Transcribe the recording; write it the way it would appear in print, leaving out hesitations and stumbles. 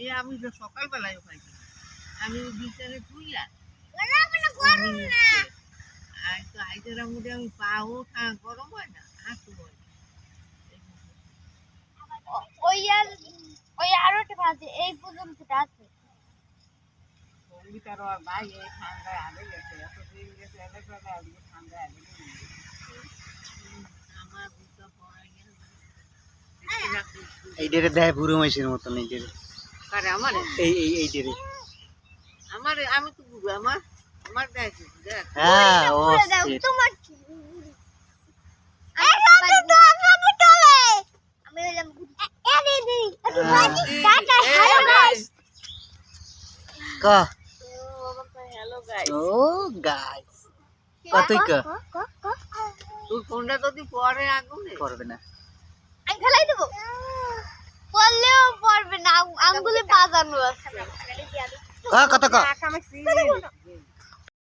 এই আমি তো সকালবেলায় খাই আমি বিছানে তুইলা আর তো আইতের মধ্যে আমি পাও গরম হয় না হাঁটু হয় ওই আরোটা বাজে এই পর্যন্ত আছে সঙ্গীতার ভাই এই ঠান্ডায় আগে গেছে এত দিন গেছে এলাকাটা আজকে ঠান্ডায় আগে আমার বুঝতে পড়া গেছে এই ডেরে দেয় বুড়ো মাইসের মতন এই ডেরে কারে আমার এই ডেরে আমার আমি তো বুঝবো আমার দেখ দেখ হ্যাঁ ও তোমার কি আমি বললাম টাটা হ্যালো গাইস ক হ্যালো গাইস ও গাইস কতই ক তুই ফোনটা যদি পরে আগুনে করবে না আমি খেলাই দেবো পড়লেও পড়বে না আঙ্গুলে বাজানো আছে কত ক আমি